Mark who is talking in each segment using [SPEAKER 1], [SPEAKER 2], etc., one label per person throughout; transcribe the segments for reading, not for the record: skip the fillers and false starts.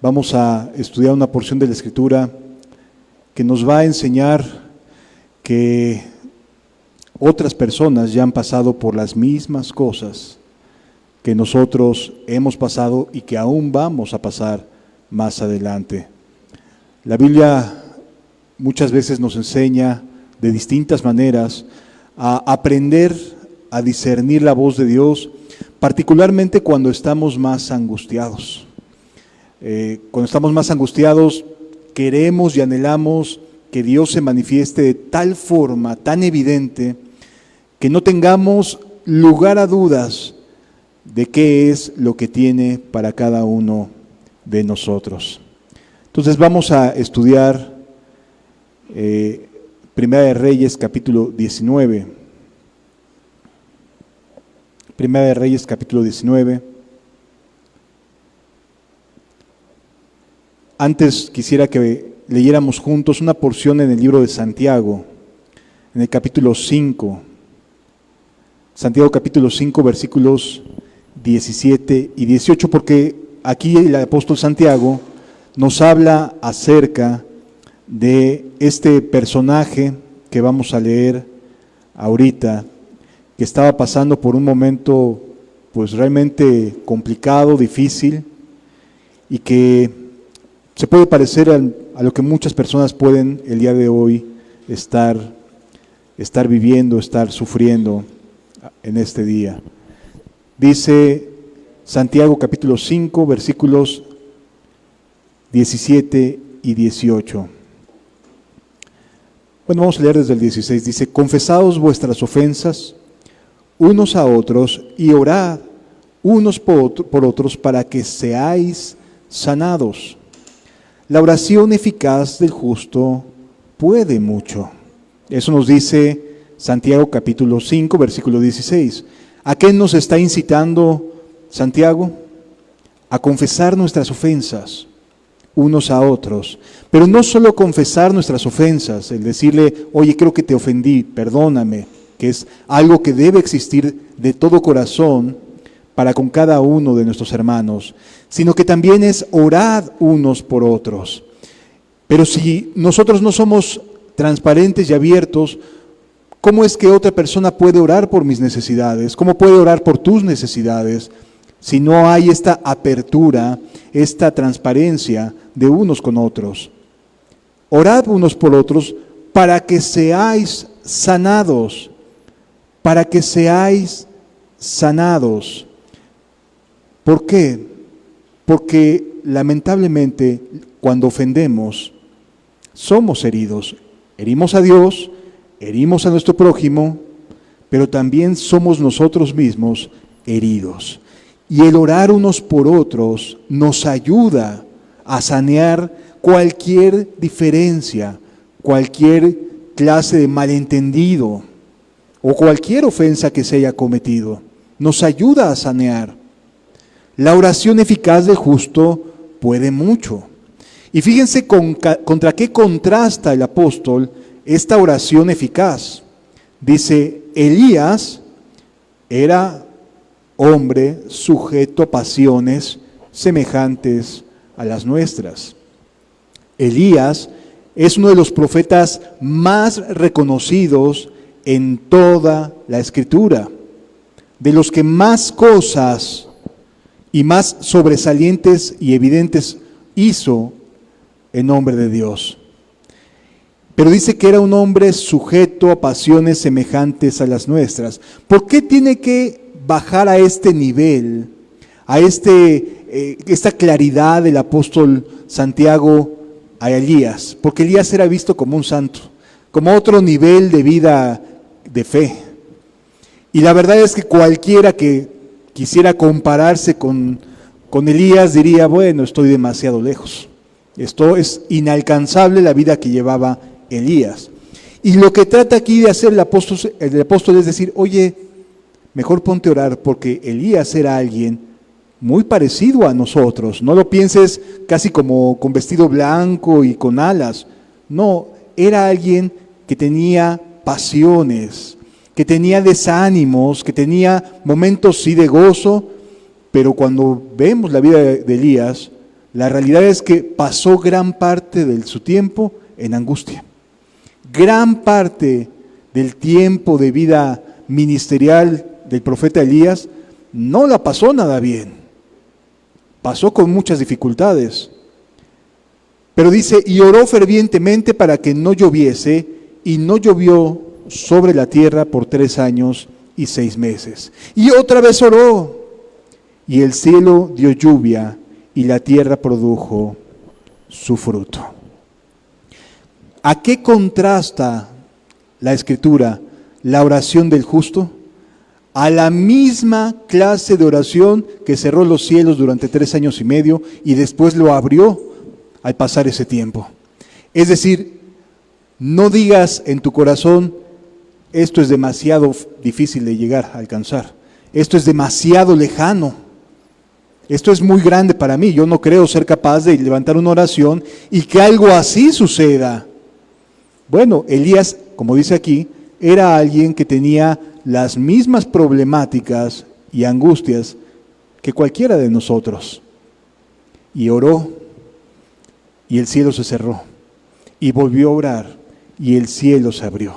[SPEAKER 1] Vamos a estudiar una porción de la Escritura que nos va a enseñar que otras personas ya han pasado por las mismas cosas que nosotros hemos pasado y que aún vamos a pasar más adelante. La Biblia muchas veces nos enseña de distintas maneras a aprender a discernir la voz de Dios, particularmente cuando estamos más angustiados. Cuando estamos más angustiados, queremos y anhelamos que Dios se manifieste de tal forma, tan evidente, que no tengamos lugar a dudas de qué es lo que tiene para cada uno de nosotros. Entonces vamos a estudiar Primera de Reyes capítulo 19. Primera de Reyes capítulo 19. Antes quisiera que leyéramos juntos una porción en el libro de Santiago, en el capítulo 5. Santiago capítulo 5, versículos 17 y 18, porque aquí el apóstol Santiago nos habla acerca de este personaje que vamos a leer ahorita, que estaba pasando por un momento pues realmente complicado, difícil, y que se puede parecer a lo que muchas personas pueden el día de hoy estar viviendo, estar sufriendo en este día. Dice Santiago capítulo 5, versículos 17 y 18. Bueno, vamos a leer desde el 16. Dice: confesaos vuestras ofensas unos a otros y orad unos por otros para que seáis sanados. La oración eficaz del justo puede mucho. Eso nos dice Santiago capítulo 5, versículo 16. ¿A qué nos está incitando Santiago? A confesar nuestras ofensas unos a otros. Pero no solo confesar nuestras ofensas, el decirle, oye, creo que te ofendí, perdóname, que es algo que debe existir de todo corazón para con cada uno de nuestros hermanos, sino que también es orad unos por otros. Pero si nosotros no somos transparentes y abiertos, ¿cómo es que otra persona puede orar por mis necesidades? ¿Cómo puede orar por tus necesidades si no hay esta apertura, esta transparencia de unos con otros? Orad unos por otros para que seáis sanados, para que seáis sanados. ¿Por qué? Porque lamentablemente cuando ofendemos somos heridos. Herimos a Dios, herimos a nuestro prójimo, pero también somos nosotros mismos heridos. Y el orar unos por otros nos ayuda a sanear cualquier diferencia, cualquier clase de malentendido o cualquier ofensa que se haya cometido. Nos ayuda a sanear. La oración eficaz del justo puede mucho. Y fíjense contra qué contrasta el apóstol esta oración eficaz. Dice, Elías era hombre sujeto a pasiones semejantes a las nuestras. Elías es uno de los profetas más reconocidos en toda la Escritura, de los que más cosas y más sobresalientes y evidentes hizo en nombre de Dios. Pero dice que era un hombre sujeto a pasiones semejantes a las nuestras. ¿Por qué tiene que bajar a este nivel, a esta claridad del apóstol Santiago a Elías? Porque Elías era visto como un santo, como otro nivel de vida de fe. Y la verdad es que cualquiera que quisiera compararse con Elías diría, bueno, estoy demasiado lejos. Esto es inalcanzable la vida que llevaba Elías. Y lo que trata aquí de hacer el apóstol es decir, oye, mejor ponte a orar, porque Elías era alguien muy parecido a nosotros. No lo pienses casi como con vestido blanco y con alas. No, era alguien que tenía pasiones, que tenía desánimos, que tenía momentos sí de gozo, pero cuando vemos la vida de Elías, la realidad es que pasó gran parte de su tiempo en angustia. Gran parte del tiempo de vida ministerial del profeta Elías no la pasó nada bien. Pasó con muchas dificultades. Pero dice, y oró fervientemente para que no lloviese, y no llovió sobre la tierra por 3 años y 6 meses. Y otra vez oró, y el cielo dio lluvia, y la tierra produjo su fruto. ¿A qué contrasta la Escritura la oración del justo? A la misma clase de oración que cerró los cielos durante 3 años y medio y después lo abrió al pasar ese tiempo. Es decir, no digas en tu corazón, esto es demasiado difícil de llegar a alcanzar, esto es demasiado lejano. Esto es muy grande para mí, yo no creo ser capaz de levantar una oración y que algo así suceda. Bueno, Elías, como dice aquí, era alguien que tenía las mismas problemáticas y angustias que cualquiera de nosotros. Y oró, y el cielo se cerró, y volvió a orar, y el cielo se abrió.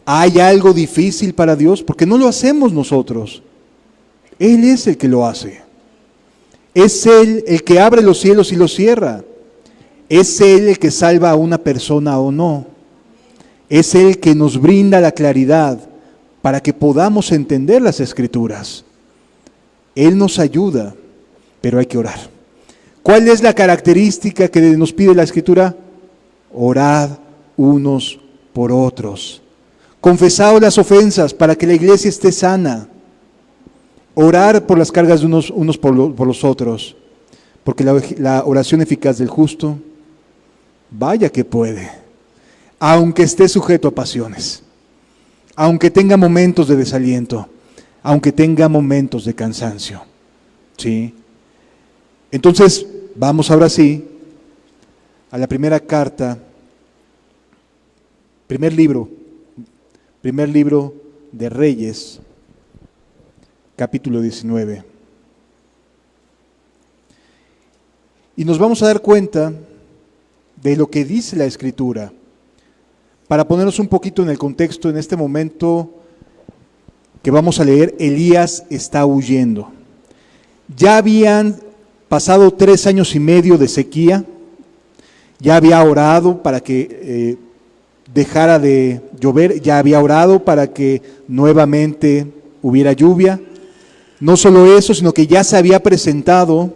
[SPEAKER 1] ¿Hay algo difícil para Dios? Porque no lo hacemos nosotros. Él es el que lo hace. Es Él el que abre los cielos y los cierra. Es Él el que salva a una persona o no. Es Él que nos brinda la claridad para que podamos entender las Escrituras. Él nos ayuda, pero hay que orar. ¿Cuál es la característica que nos pide la Escritura? Orad unos por otros. Confesaos las ofensas para que la iglesia esté sana. Orar por las cargas de unos por los otros, porque la oración eficaz del justo, vaya que puede, aunque esté sujeto a pasiones, aunque tenga momentos de desaliento, aunque tenga momentos de cansancio. ¿Sí? Entonces, vamos ahora sí a la primera carta, primer libro de Reyes, capítulo 19. Y nos vamos a dar cuenta de lo que dice la Escritura. Para ponernos un poquito en el contexto, en este momento que vamos a leer, Elías está huyendo. Ya habían pasado 3 años y medio de sequía, ya había orado para que dejara de llover, ya había orado para que nuevamente hubiera lluvia. No solo eso, sino que ya se había presentado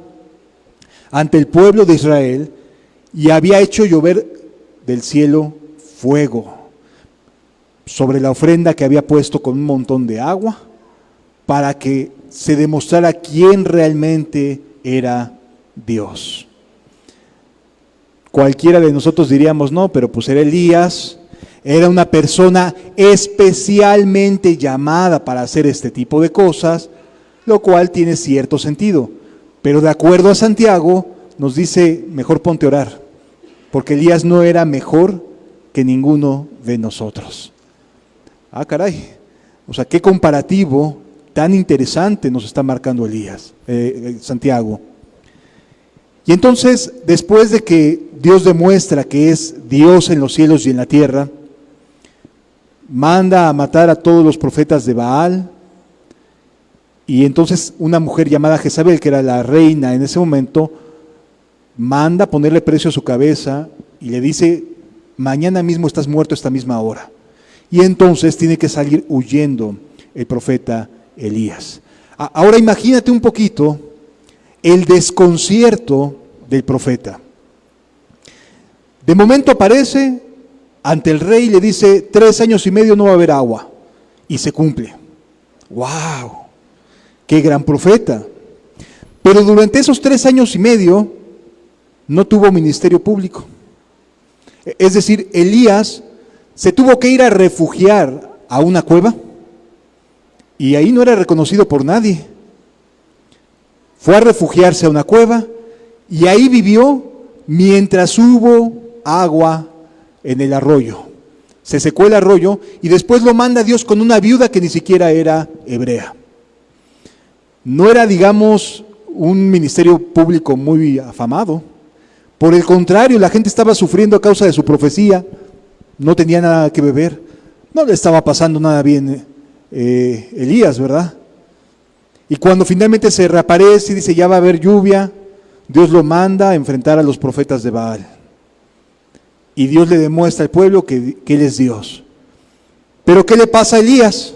[SPEAKER 1] ante el pueblo de Israel y había hecho llover del cielo fuego sobre la ofrenda que había puesto con un montón de agua para que se demostrara quién realmente era Dios. Cualquiera de nosotros diríamos, no, pero pues era Elías, era una persona especialmente llamada para hacer este tipo de cosas, lo cual tiene cierto sentido. Pero de acuerdo a Santiago, nos dice, mejor ponte a orar, porque Elías no era mejor que ninguno de nosotros. Ah, caray, o sea, qué comparativo tan interesante nos está marcando Santiago. Y entonces, después de que Dios demuestra que es Dios en los cielos y en la tierra, manda a matar a todos los profetas de Baal. Y entonces una mujer llamada Jezabel, que era la reina en ese momento, manda ponerle precio a su cabeza y le dice, mañana mismo estás muerto a esta misma hora. Y entonces tiene que salir huyendo el profeta Elías. Ahora imagínate un poquito el desconcierto del profeta. De momento aparece ante el rey y le dice, 3 años y medio no va a haber agua. Y se cumple. ¡Wow! ¡Qué gran profeta! Pero durante esos 3 años y medio no tuvo ministerio público. Es decir, Elías se tuvo que ir a refugiar a una cueva y ahí no era reconocido por nadie. Fue a refugiarse a una cueva y ahí vivió mientras hubo agua en el arroyo. se secó el arroyo y después lo manda Dios con una viuda que ni siquiera era hebrea. No era, digamos, un ministerio público muy afamado. Por el contrario, la gente estaba sufriendo a causa de su profecía, no tenía nada que beber, no le estaba pasando nada bien Elías, ¿verdad? Y cuando finalmente se reaparece y dice ya va a haber lluvia, Dios lo manda a enfrentar a los profetas de Baal. Y Dios le demuestra al pueblo que Él es Dios. Pero ¿qué le pasa a Elías?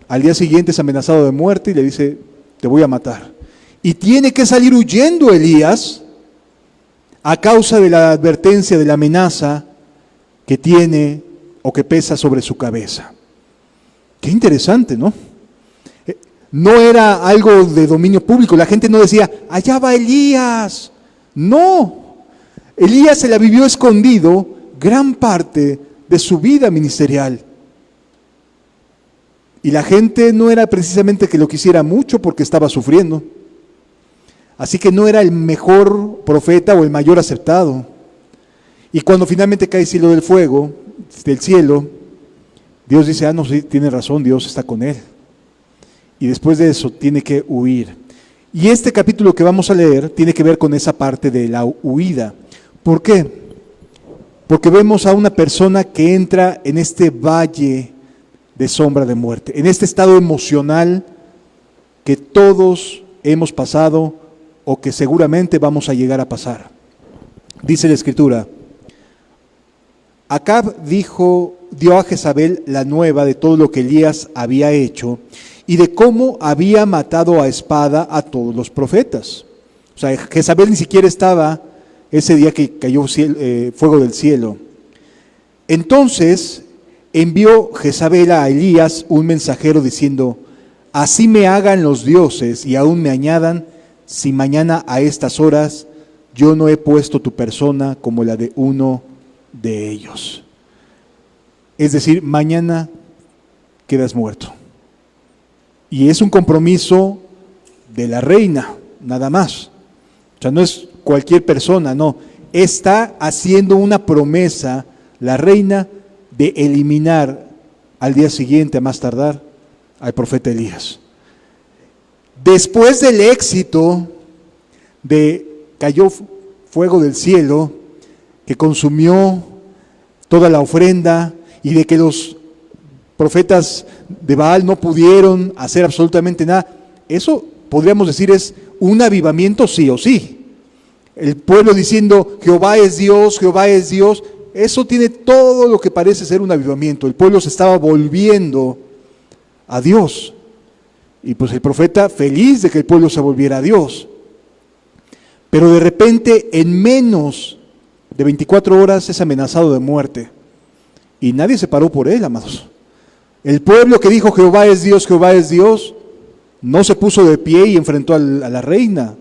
[SPEAKER 1] Al día siguiente es amenazado de muerte y le dice, te voy a matar. Y tiene que salir huyendo Elías a causa de la advertencia, de la amenaza que tiene o que pesa sobre su cabeza. Qué interesante, ¿no? No era algo de dominio público, la gente no decía, allá va Elías. No, Elías se la vivió escondido gran parte de su vida ministerial. Y la gente no era precisamente que lo quisiera mucho porque estaba sufriendo. Así que no era el mejor profeta o el mayor aceptado. Y cuando finalmente cae el cielo del fuego, del cielo, Dios dice, no, sí, tiene razón, Dios está con él. Y después de eso tiene que huir. Y este capítulo que vamos a leer tiene que ver con esa parte de la huida. ¿Por qué? Porque vemos a una persona que entra en este valle de sombra de muerte, en este estado emocional que todos hemos pasado o que seguramente vamos a llegar a pasar. Dice la Escritura, Acab dio a Jezabel la nueva de todo lo que Elías había hecho y de cómo había matado a espada a todos los profetas. O sea, Jezabel ni siquiera estaba ese día que cayó fuego del cielo. Entonces envió Jezabel a Elías un mensajero diciendo, así me hagan los dioses y aún me añadan, si mañana a estas horas yo no he puesto tu persona como la de uno de ellos. Es decir, mañana quedas muerto. Y es un compromiso de la reina, nada más. O sea, no es cualquier persona, no. Está haciendo una promesa la reina de eliminar al día siguiente, a más tardar, al profeta Elías. Después del éxito de cayó fuego del cielo, que consumió toda la ofrenda y de que los profetas de Baal no pudieron hacer absolutamente nada, eso podríamos decir es un avivamiento sí o sí. El pueblo diciendo Jehová es Dios, eso tiene todo lo que parece ser un avivamiento. El pueblo se estaba volviendo a Dios. Y pues el profeta feliz de que el pueblo se volviera a Dios. Pero de repente en menos de 24 horas es amenazado de muerte. Y nadie se paró por él, amados. El pueblo que dijo Jehová es Dios, no se puso de pie y enfrentó a la reina.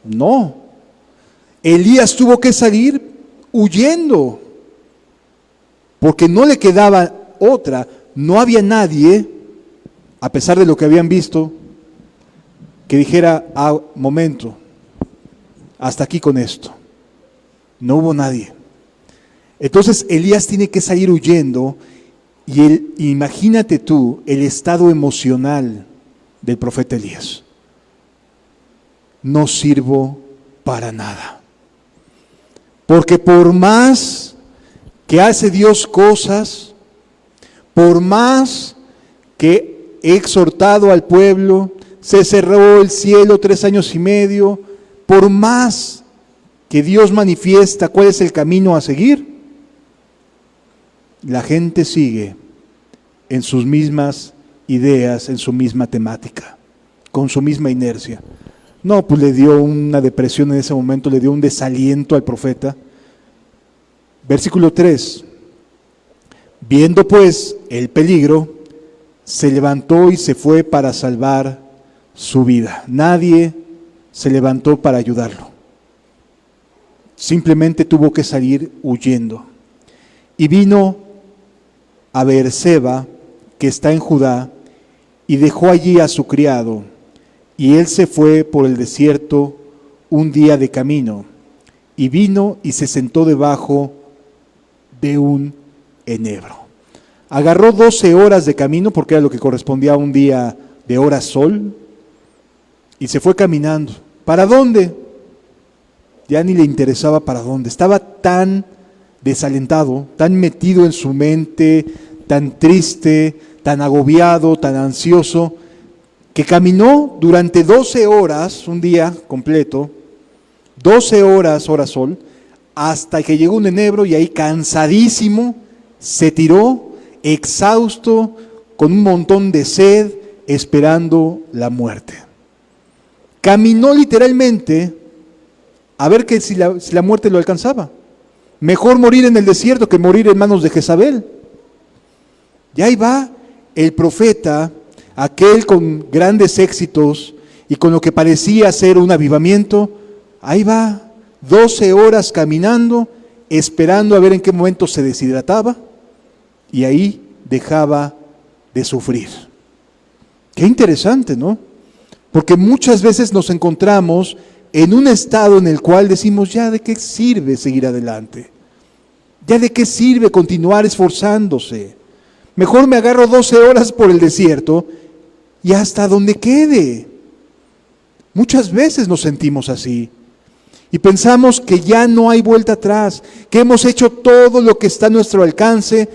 [SPEAKER 1] No. Elías tuvo que salir huyendo, porque no le quedaba otra, no había nadie, a pesar de lo que habían visto, que dijera, momento, hasta aquí con esto. No hubo nadie. Entonces Elías tiene que salir huyendo y imagínate tú el estado emocional del profeta Elías. No sirvo para nada. Porque por más que hace Dios cosas, por más que he exhortado al pueblo, se cerró el cielo 3 años y medio, por más que Dios manifiesta cuál es el camino a seguir, la gente sigue en sus mismas ideas, en su misma temática, con su misma inercia. No, pues le dio una depresión en ese momento, le dio un desaliento al profeta. Versículo 3. Viendo pues el peligro, se levantó y se fue para salvar su vida. Nadie se levantó para ayudarlo. Simplemente tuvo que salir huyendo. Y vino a Beerseba, que está en Judá, y dejó allí a su criado. Y él se fue por el desierto un día de camino, y vino y se sentó debajo de un enebro. Agarró 12 horas de camino, porque era lo que correspondía a un día de hora sol, y se fue caminando. ¿Para dónde? Ya ni le interesaba para dónde. Estaba tan desalentado, tan metido en su mente, tan triste, tan agobiado, tan ansioso, que caminó durante 12 horas, un día completo, 12 horas, hora sol, hasta que llegó un enebro y ahí cansadísimo, se tiró, exhausto, con un montón de sed, esperando la muerte. Caminó literalmente a ver que si la muerte lo alcanzaba. Mejor morir en el desierto que morir en manos de Jezabel. Y ahí va el profeta, aquel con grandes éxitos y con lo que parecía ser un avivamiento. Ahí va, 12 horas caminando, esperando a ver en qué momento se deshidrataba y ahí dejaba de sufrir. Qué interesante, ¿no? Porque muchas veces nos encontramos en un estado en el cual decimos, ¿ya de qué sirve seguir adelante? ¿Ya de qué sirve continuar esforzándose? Mejor me agarro 12 horas por el desierto y hasta donde quede. Muchas veces nos sentimos así y pensamos que ya no hay vuelta atrás, que hemos hecho todo lo que está a nuestro alcance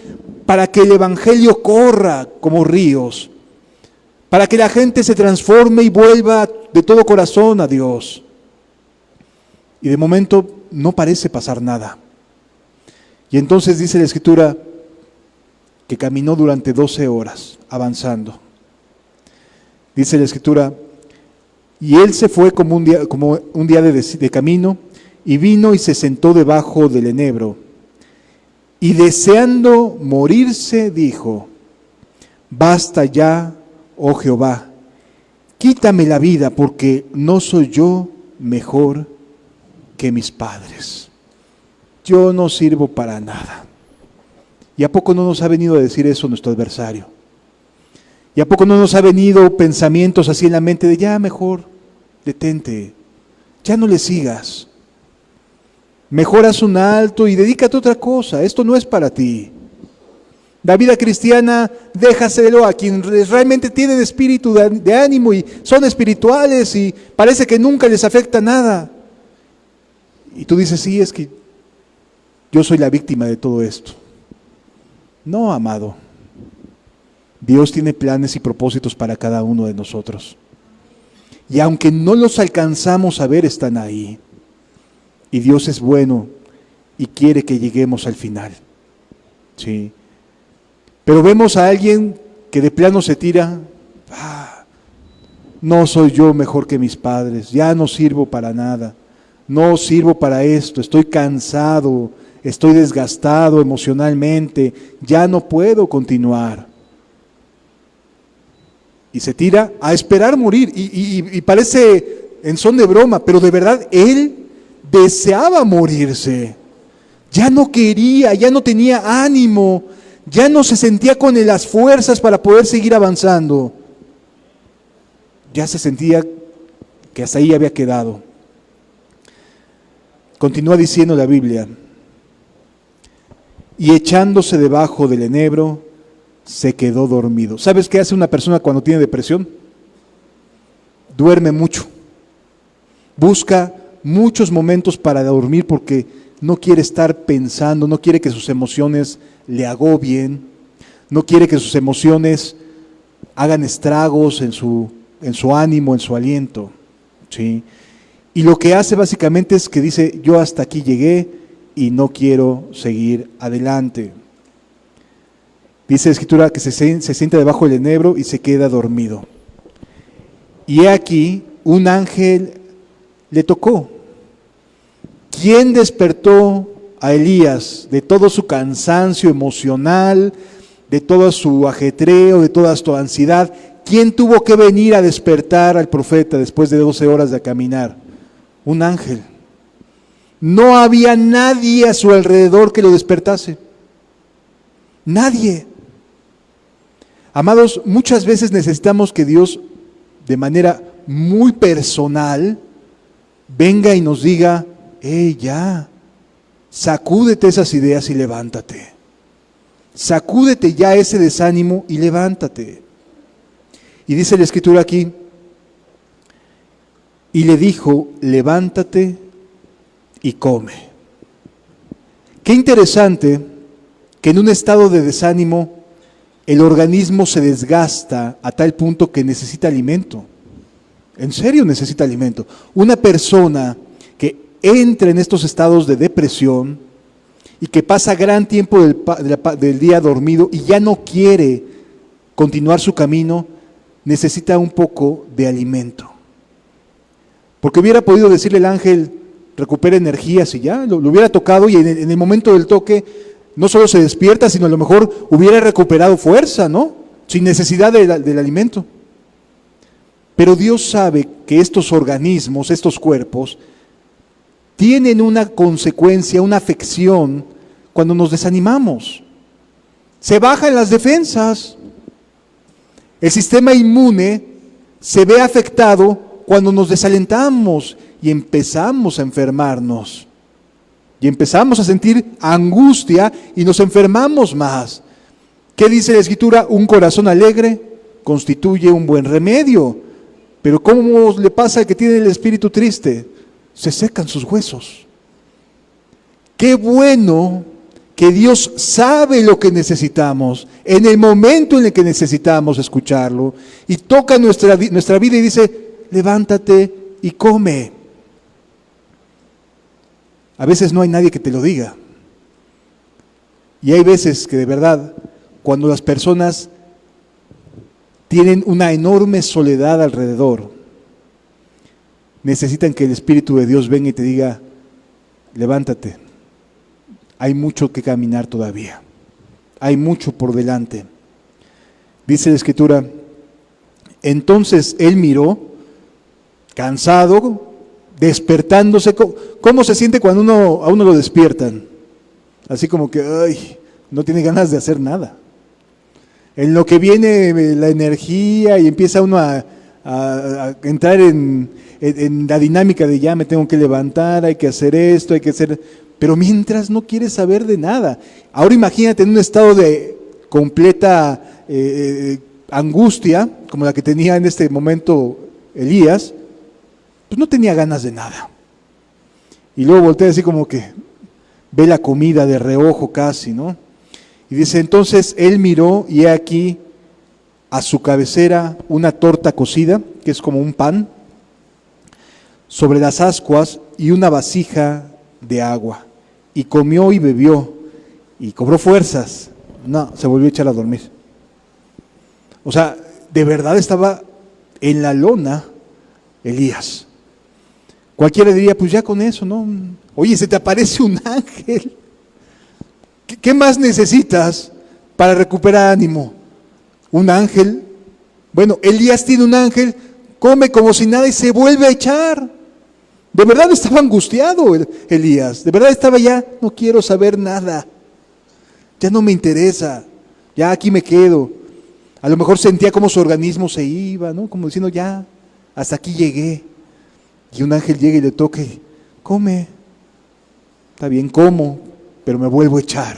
[SPEAKER 1] para que el evangelio corra como ríos, para que la gente se transforme y vuelva de todo corazón a Dios. Y de momento no parece pasar nada. Y entonces dice la Escritura que caminó durante 12 horas avanzando. Dice la Escritura, y él se fue como un día de camino, y vino y se sentó debajo del enebro. Y deseando morirse, dijo, basta ya, oh Jehová, quítame la vida, porque no soy yo mejor que mis padres. Yo no sirvo para nada. ¿Y a poco no nos ha venido a decir eso nuestro adversario? ¿Y a poco no nos ha venido pensamientos así en la mente de ya mejor, detente, ya no le sigas? Mejor haz un alto y dedícate a otra cosa, esto no es para ti. La vida cristiana, déjaselo a quien realmente tienen espíritu de ánimo y son espirituales y parece que nunca les afecta nada. Y tú dices, sí, es que yo soy la víctima de todo esto. No, amado. Dios tiene planes y propósitos para cada uno de nosotros. Y aunque no los alcanzamos a ver, están ahí. Y Dios es bueno y quiere que lleguemos al final. Sí. Pero vemos a alguien que de plano se tira, no soy yo mejor que mis padres, ya no sirvo para nada, no sirvo para esto, estoy cansado, estoy desgastado emocionalmente, ya no puedo continuar. Y se tira a esperar morir, y parece en son de broma, pero de verdad él deseaba morirse. Ya no quería, ya no tenía ánimo, ya no se sentía con las fuerzas para poder seguir avanzando. Ya se sentía que hasta ahí había quedado. Continúa diciendo la Biblia, y echándose debajo del enebro, se quedó dormido. ¿Sabes qué hace una persona cuando tiene depresión? Duerme mucho. Busca muchos momentos para dormir porque no quiere estar pensando, no quiere que sus emociones le agobien, no quiere que sus emociones hagan estragos en su ánimo, en su aliento. ¿Sí? Y lo que hace básicamente es que dice, yo hasta aquí llegué y no quiero seguir adelante. Dice la Escritura que se sienta debajo del enebro y se queda dormido. Y he aquí, un ángel le tocó. ¿Quién despertó a Elías de todo su cansancio emocional, de todo su ajetreo, de toda su ansiedad? ¿Quién tuvo que venir a despertar al profeta después de 12 horas de caminar? Un ángel. No había nadie a su alrededor que lo despertase. Nadie. Amados, muchas veces necesitamos que Dios, de manera muy personal, venga y nos diga, hey, ya, sacúdete esas ideas y levántate. Sacúdete ya ese desánimo y levántate. Y dice la Escritura aquí, y le dijo, levántate y come. Qué interesante que en un estado de desánimo el organismo se desgasta a tal punto que necesita alimento. En serio necesita alimento. Una persona que entra en estos estados de depresión y que pasa gran tiempo del día dormido y ya no quiere continuar su camino, necesita un poco de alimento. Porque hubiera podido decirle el ángel, recupera energías y ya, lo hubiera tocado y en el momento del toque no solo se despierta, sino a lo mejor hubiera recuperado fuerza, ¿no? Sin necesidad del alimento. Pero Dios sabe que estos organismos, estos cuerpos, tienen una consecuencia, una afección cuando nos desanimamos. Se bajan las defensas. El sistema inmune se ve afectado cuando nos desalentamos y empezamos a enfermarnos. Y empezamos a sentir angustia y nos enfermamos más. ¿Qué dice la Escritura? Un corazón alegre constituye un buen remedio. Pero ¿cómo le pasa al que tiene el espíritu triste? Se secan sus huesos. Qué bueno que Dios sabe lo que necesitamos en el momento en el que necesitamos escucharlo y toca nuestra vida y dice, levántate y come. A veces no hay nadie que te lo diga. Y hay veces que de verdad, cuando las personas tienen una enorme soledad alrededor, necesitan que el Espíritu de Dios venga y te diga, levántate, hay mucho que caminar todavía, hay mucho por delante. Dice la Escritura, entonces él miró, cansado, despertándose. ¿Cómo se siente cuando a uno lo despiertan? Así como que, no tiene ganas de hacer nada. En lo que viene la energía y empieza uno a entrar en la dinámica de ya me tengo que levantar, hay que hacer esto, hay que hacer... Pero mientras no quieres saber de nada. Ahora imagínate en un estado de completa angustia, como la que tenía en este momento Elías, pues no tenía ganas de nada. Y luego voltea así como que ve la comida de reojo casi, ¿no? Y dice, entonces él miró y he aquí a su cabecera una torta cocida, que es como un pan, sobre las ascuas y una vasija de agua. Y comió y bebió y cobró fuerzas. No, se volvió a echar a dormir. O sea, de verdad estaba en la lona Elías. Cualquiera diría, pues ya con eso, ¿no? Oye, se te aparece un ángel. ¿Qué más necesitas para recuperar ánimo? ¿Un ángel? Bueno, Elías tiene un ángel, come como si nada y se vuelve a echar. De verdad estaba angustiado Elías, de verdad estaba ya, no quiero saber nada, ya no me interesa, ya aquí me quedo. A lo mejor sentía como su organismo se iba, ¿no? Como diciendo, ya, hasta aquí llegué. Y un ángel llega y le toca y come. Está bien, como, pero me vuelvo a echar.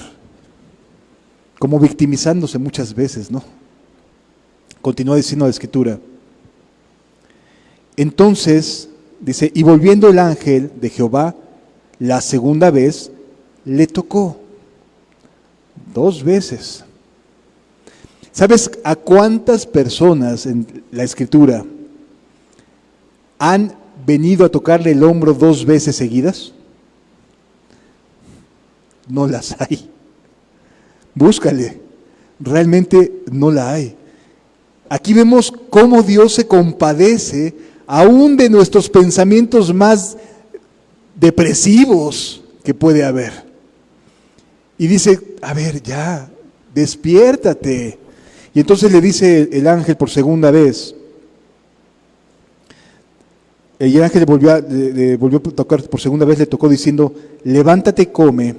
[SPEAKER 1] Como victimizándose muchas veces, ¿no? Continúa diciendo la Escritura. Entonces, dice, y volviendo el ángel de Jehová, la segunda vez, le tocó. 2 veces. ¿Sabes a cuántas personas en la Escritura han venido a tocarle el hombro 2 veces seguidas? No las hay. Búscale, realmente no la hay. Aquí vemos cómo Dios se compadece aún de nuestros pensamientos más depresivos que puede haber. Y dice, a ver, ya, despiértate. Y entonces le dice el ángel por segunda vez. Y el ángel le volvió a tocar por segunda vez, le tocó diciendo, levántate y come,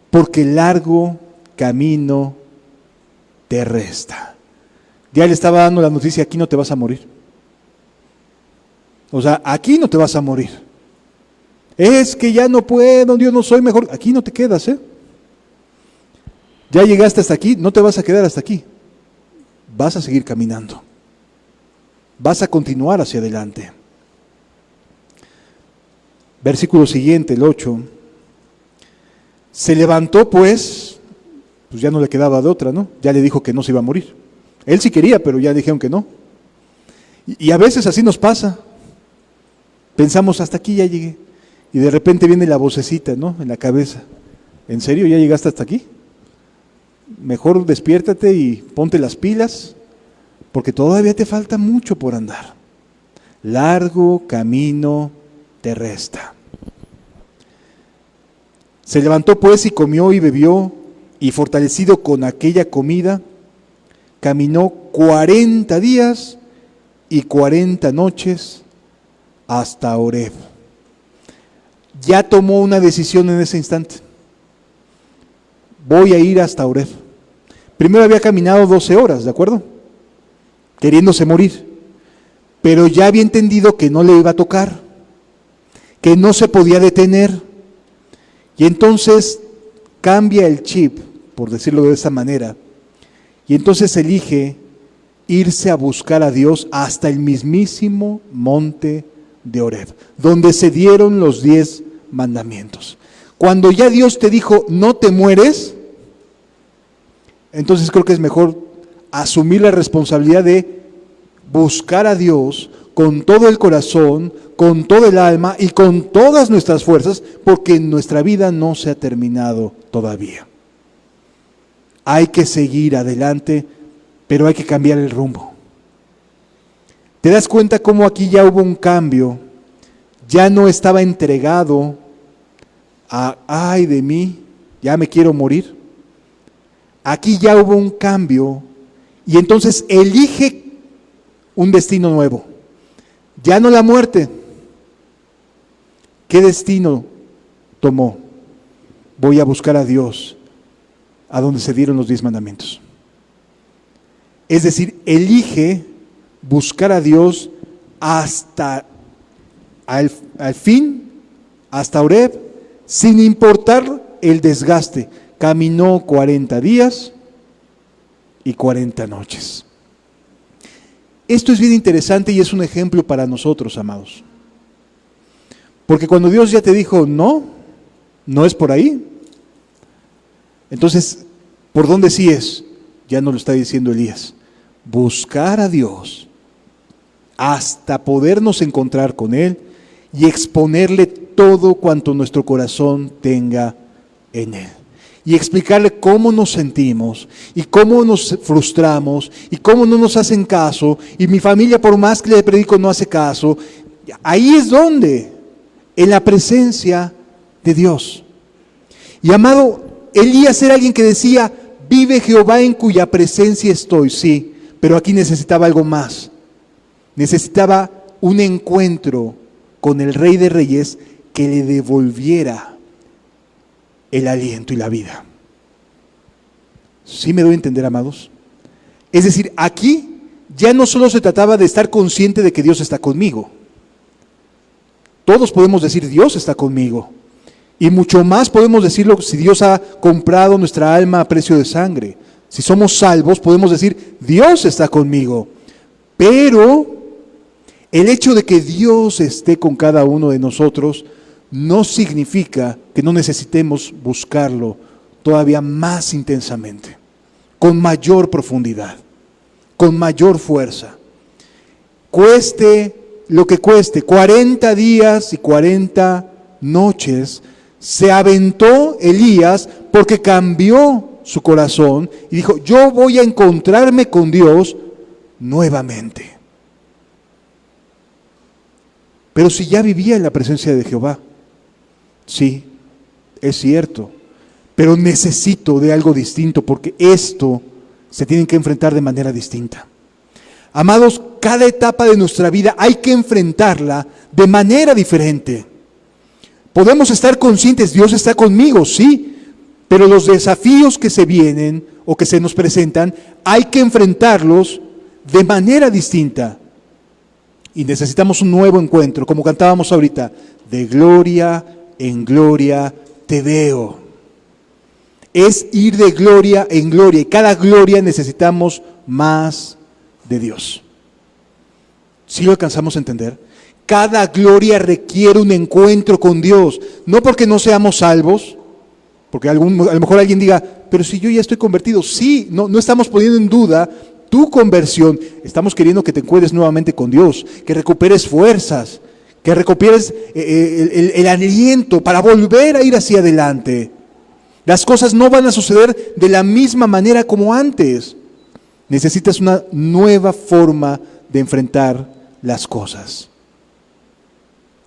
[SPEAKER 1] porque largo camino te resta. Ya le estaba dando la noticia, aquí no te vas a morir. O sea, aquí no te vas a morir. Es que ya no puedo, Dios, no soy mejor. Aquí no te quedas, ¿eh? Ya llegaste hasta aquí, no te vas a quedar hasta aquí. Vas a seguir caminando. Vas a continuar hacia adelante. Versículo siguiente, el 8. Se levantó pues ya no le quedaba de otra, ¿no? Ya le dijo que no se iba a morir. Él sí quería, pero ya dijeron que no. Y a veces así nos pasa. Pensamos, hasta aquí ya llegué. Y de repente viene la vocecita, ¿no? En la cabeza. ¿En serio ya llegaste hasta aquí? Mejor despiértate y ponte las pilas, porque todavía te falta mucho por andar. Largo camino te resta. Se levantó pues y comió y bebió, y fortalecido con aquella comida, caminó 40 días y 40 noches hasta Horeb. Ya tomó una decisión en ese instante. Voy a ir hasta Horeb. Primero había caminado 12 horas, ¿de acuerdo? Queriéndose morir. Pero ya había entendido que no le iba a tocar, que no se podía detener. Y entonces cambia el chip, por decirlo de esa manera, y entonces elige irse a buscar a Dios hasta el mismísimo monte de Horeb, donde se dieron los 10 mandamientos. Cuando ya Dios te dijo, no te mueres, entonces creo que es mejor asumir la responsabilidad de buscar a Dios con todo el corazón, con todo el alma y con todas nuestras fuerzas, porque nuestra vida no se ha terminado todavía. Hay que seguir adelante, pero hay que cambiar el rumbo. ¿Te das cuenta cómo aquí ya hubo un cambio? Ya no estaba entregado a, ay de mí, ya me quiero morir. Aquí ya hubo un cambio y entonces elige un destino nuevo. Ya no la muerte. ¿Qué destino tomó? Voy a buscar a Dios, a donde se dieron los 10 mandamientos. Es decir, elige buscar a Dios hasta al fin, hasta Horeb, sin importar el desgaste. Caminó 40 días y 40 noches. Esto es bien interesante y es un ejemplo para nosotros, amados. Porque cuando Dios ya te dijo, no es por ahí. Entonces, ¿por dónde sí es? Ya nos lo está diciendo Elías. Buscar a Dios hasta podernos encontrar con Él y exponerle todo cuanto nuestro corazón tenga en Él. Y explicarle cómo nos sentimos y cómo nos frustramos y cómo no nos hacen caso y mi familia por más que le predico no hace caso. Ahí es donde, en la presencia de Dios. Y amado, Elías era alguien que decía, vive Jehová en cuya presencia estoy, sí, pero aquí necesitaba algo más. Necesitaba un encuentro con el Rey de Reyes que le devolviera el aliento y la vida. ¿Sí me doy a entender, amados? Es decir, aquí ya no solo se trataba de estar consciente de que Dios está conmigo. Todos podemos decir, Dios está conmigo. Y mucho más podemos decirlo si Dios ha comprado nuestra alma a precio de sangre. Si somos salvos, podemos decir, Dios está conmigo. Pero el hecho de que Dios esté con cada uno de nosotros no significa que no necesitemos buscarlo todavía más intensamente, con mayor profundidad, con mayor fuerza. Cueste lo que cueste, 40 días y 40 noches, se aventó Elías porque cambió su corazón y dijo, yo voy a encontrarme con Dios nuevamente. Pero si ya vivía en la presencia de Jehová, sí, es cierto, pero necesito de algo distinto porque esto se tiene que enfrentar de manera distinta. Amados, cada etapa de nuestra vida hay que enfrentarla de manera diferente. Podemos estar conscientes, Dios está conmigo, sí, pero los desafíos que se vienen o que se nos presentan, hay que enfrentarlos de manera distinta. Y necesitamos un nuevo encuentro, como cantábamos ahorita, de gloria en gloria te veo. Es ir de gloria en gloria, y cada gloria necesitamos más de Dios. ¿Sí lo alcanzamos a entender? Cada gloria requiere un encuentro con Dios, no porque no seamos salvos, porque a lo mejor alguien diga, pero si yo ya estoy convertido. Sí, no estamos poniendo en duda tu conversión, estamos queriendo que te encuentres nuevamente con Dios, que recuperes fuerzas, que recuperes el aliento para volver a ir hacia adelante. Las cosas no van a suceder de la misma manera como antes. Necesitas una nueva forma de enfrentar las cosas.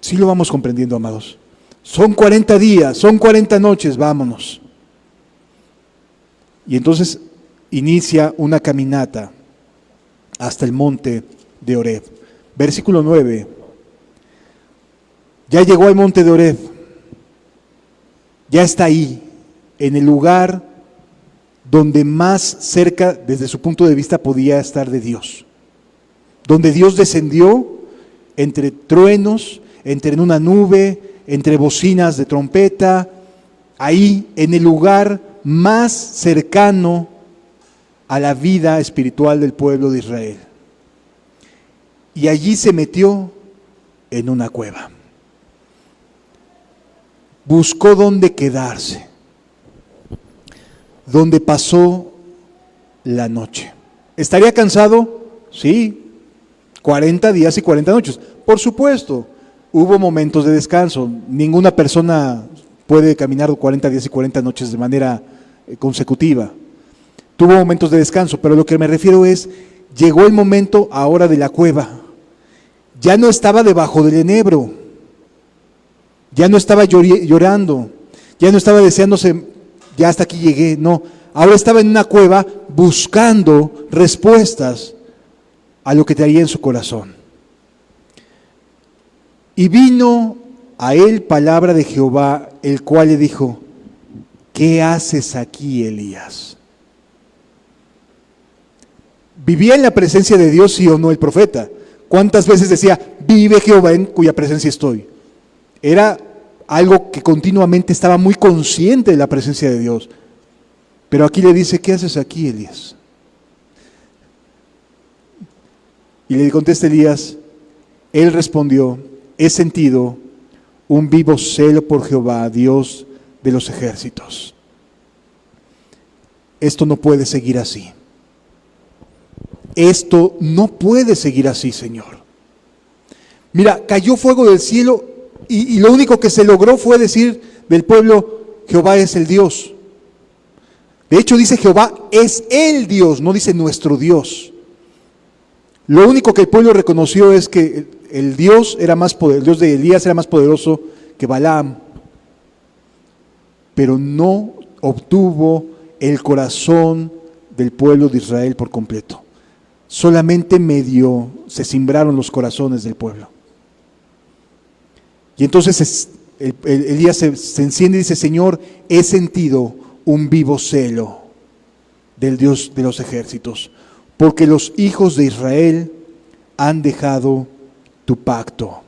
[SPEAKER 1] Sí lo vamos comprendiendo, amados. Son 40 días, son 40 noches, vámonos. Y entonces inicia una caminata hasta el monte de Horeb. Versículo 9. Ya llegó al monte de Horeb. Ya está ahí, en el lugar donde más cerca, desde su punto de vista, podía estar de Dios. Donde Dios descendió entre truenos, entre una nube, entre bocinas de trompeta, ahí en el lugar más cercano a la vida espiritual del pueblo de Israel. Y allí se metió en una cueva. Buscó dónde quedarse, donde pasó la noche. ¿Estaría cansado? Sí, 40 días y 40 noches. Por supuesto, hubo momentos de descanso. Ninguna persona puede caminar 40 días y 40 noches de manera consecutiva. Tuvo momentos de descanso, pero lo que me refiero es, llegó el momento ahora de la cueva. Ya no estaba debajo del enebro, ya no estaba llorando, ya no estaba deseándose, ya hasta aquí llegué, no. Ahora estaba en una cueva buscando respuestas a lo que traía en su corazón. Y vino a él palabra de Jehová, el cual le dijo, ¿qué haces aquí, Elías? ¿Vivía en la presencia de Dios, sí o no, el profeta? ¿Cuántas veces decía, vive Jehová en cuya presencia estoy? Era algo que continuamente estaba muy consciente de la presencia de Dios. Pero aquí le dice, ¿qué haces aquí, Elías? Y le contesta Elías, él respondió, he sentido un vivo celo por Jehová, Dios de los ejércitos. Esto no puede seguir así. Esto no puede seguir así, Señor. Mira, cayó fuego del cielo y lo único que se logró fue decir del pueblo, Jehová es el Dios. De hecho dice Jehová es el Dios, no dice nuestro Dios. Lo único que el pueblo reconoció es que el Dios era más poderoso, el Dios de Elías era más poderoso que Balaam, pero no obtuvo el corazón del pueblo de Israel por completo. Solamente medio se cimbraron los corazones del pueblo. Y entonces Elías se enciende y dice, Señor, he sentido un vivo celo del Dios de los ejércitos, porque los hijos de Israel han dejado tu pacto,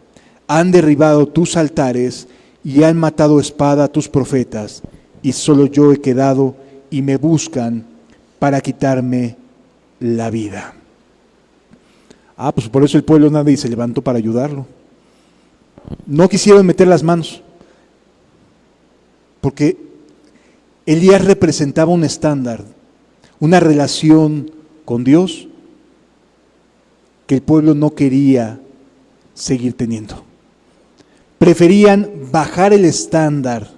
[SPEAKER 1] han derribado tus altares y han matado a espada a tus profetas, y solo yo he quedado y me buscan para quitarme la vida. Pues por eso el pueblo nadie se levantó para ayudarlo. No quisieron meter las manos, porque Elías representaba un estándar, una relación con Dios que el pueblo no quería seguir teniendo. Preferían bajar el estándar,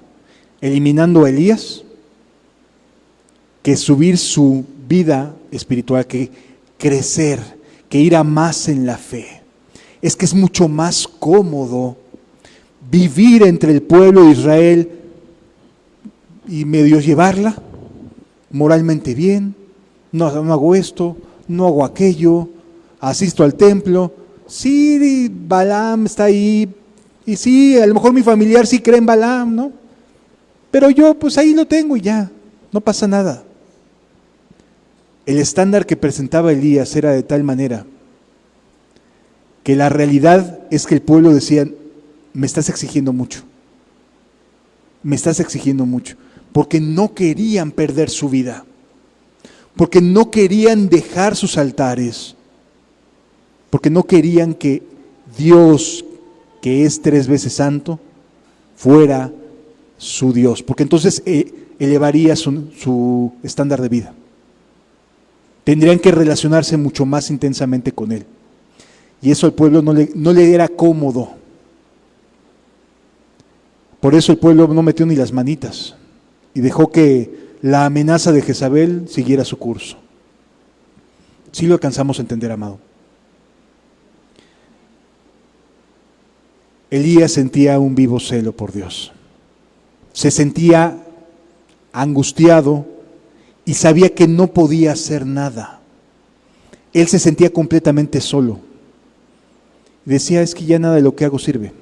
[SPEAKER 1] eliminando a Elías, que subir su vida espiritual, que crecer, que ir a más en la fe. Es que es mucho más cómodo vivir entre el pueblo de Israel y medio llevarla moralmente bien. No hago esto, no hago aquello, asisto al templo. Sí, Balaam está ahí, y sí, a lo mejor mi familiar sí cree en Balaam, ¿no? Pero yo pues ahí lo tengo y ya, no pasa nada. El estándar que presentaba Elías era de tal manera que la realidad es que el pueblo decía, me estás exigiendo mucho, me estás exigiendo mucho. porque no querían perder su vida, porque no querían dejar sus altares, porque no querían que Dios, que es 3 veces santo, fuera su Dios, porque entonces elevaría su estándar de vida. Tendrían que relacionarse mucho más intensamente con Él. Y eso al pueblo no le era cómodo. Por eso el pueblo no metió ni las manitas y dejó que la amenaza de Jezabel siguiera su curso. Sí lo alcanzamos a entender, amado. Elías sentía un vivo celo por Dios. Se sentía angustiado y sabía que no podía hacer nada. Él se sentía completamente solo. Decía, es que ya nada de lo que hago sirve.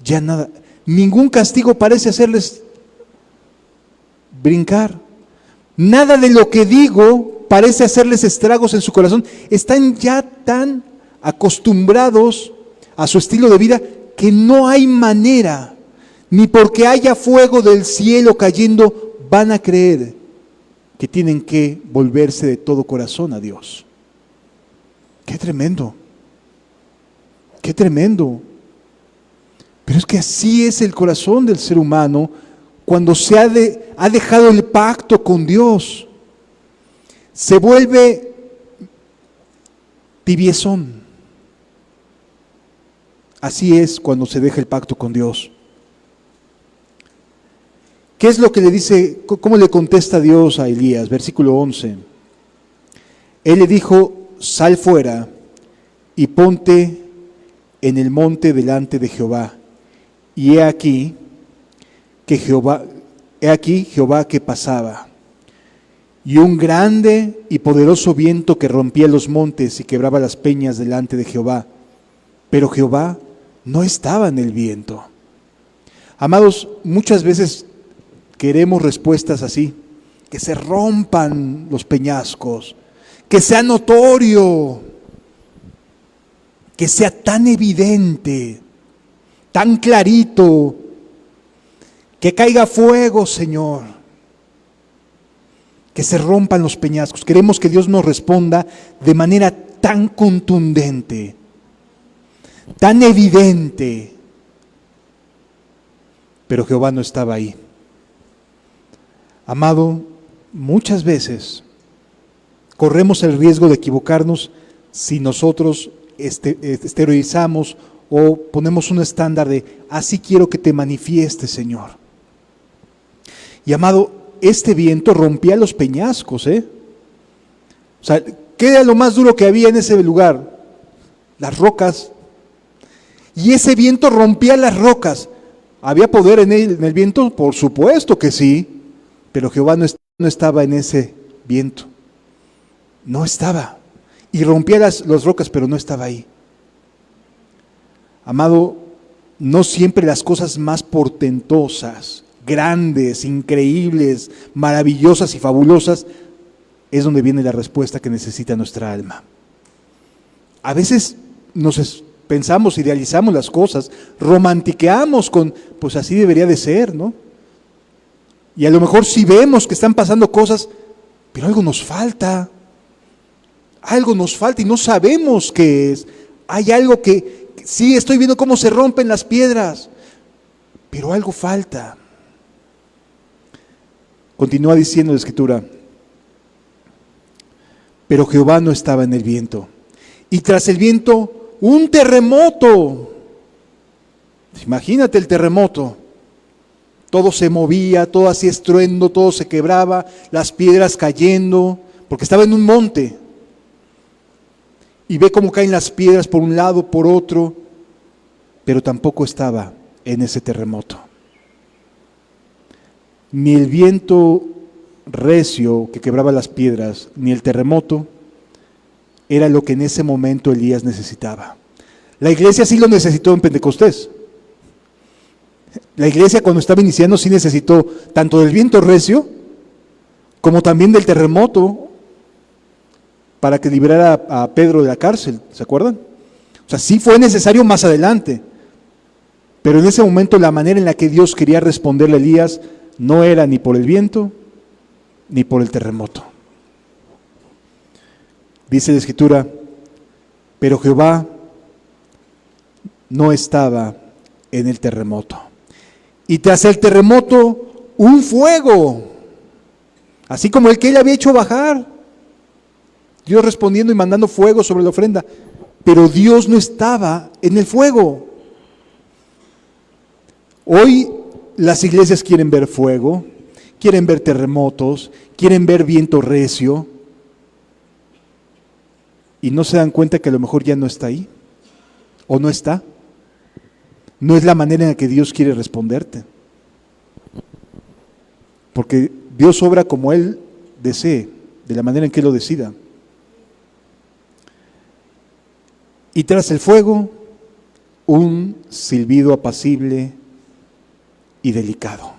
[SPEAKER 1] Ya nada. Ningún castigo parece hacerles brincar. Nada de lo que digo parece hacerles estragos en su corazón. Están ya tan acostumbrados a su estilo de vida que no hay manera, ni porque haya fuego del cielo cayendo, van a creer que tienen que volverse de todo corazón a Dios. ¡Qué tremendo! ¡Qué tremendo! Pero es que así es el corazón del ser humano cuando se ha dejado el pacto con Dios. Se vuelve tibiezón. Así es cuando se deja el pacto con Dios. ¿Qué es lo que le dice? ¿Cómo le contesta Dios a Elías? Versículo 11. Él le dijo, sal fuera y ponte en el monte delante de Jehová. Y he aquí Jehová que pasaba. Y un grande y poderoso viento que rompía los montes y quebraba las peñas delante de Jehová. Pero Jehová no estaba en el viento. Amados, muchas veces queremos respuestas así, que se rompan los peñascos, que sea notorio, que sea tan evidente, tan clarito, que caiga fuego, Señor, que se rompan los peñascos. Queremos que Dios nos responda de manera tan contundente, tan evidente, pero Jehová no estaba ahí. Amado, muchas veces corremos el riesgo de equivocarnos si nosotros exteriorizamos o ponemos un estándar de así quiero que te manifiestes, Señor. Y amado, este viento rompía los peñascos, O sea, ¿qué era lo más duro que había en ese lugar? Las rocas. Y ese viento rompía las rocas. ¿Había poder en el viento? Por supuesto que sí. Pero Jehová no estaba en ese viento. No estaba. Y rompía las rocas, pero no estaba ahí. Amado, no siempre las cosas más portentosas, grandes, increíbles, maravillosas y fabulosas es donde viene la respuesta que necesita nuestra alma. A veces pensamos, idealizamos las cosas, romantiqueamos con, pues así debería de ser, ¿no? Y a lo mejor sí vemos que están pasando cosas, pero algo nos falta y no sabemos qué es. Hay algo que sí, estoy viendo cómo se rompen las piedras, pero algo falta. Continúa diciendo la Escritura, pero Jehová no estaba en el viento. Y tras el viento, un terremoto. Imagínate el terremoto. Todo se movía, todo hacía estruendo, todo se quebraba, las piedras cayendo, porque estaba en un monte. Y ve cómo caen las piedras por un lado, por otro, pero tampoco estaba en ese terremoto. Ni el viento recio que quebraba las piedras, ni el terremoto, era lo que en ese momento Elías necesitaba. La iglesia sí lo necesitó en Pentecostés. La iglesia cuando estaba iniciando sí necesitó tanto del viento recio como también del terremoto para que liberara a Pedro de la cárcel, ¿se acuerdan? O sea, sí fue necesario más adelante, Pero en ese momento la manera en la que Dios quería responderle a Elías no era ni por el viento ni por el terremoto. Dice la Escritura, pero Jehová no estaba en el terremoto. Y tras el terremoto, un fuego, así como el que él había hecho bajar. Dios respondiendo y mandando fuego sobre la ofrenda. Pero Dios no estaba en el fuego. Hoy las iglesias quieren ver fuego, quieren ver terremotos, quieren ver viento recio, y no se dan cuenta que a lo mejor ya no está ahí, o no está. No es la manera en la que Dios quiere responderte. Porque Dios obra como Él desee, de la manera en que Él lo decida. Y tras el fuego, un silbido apacible y delicado.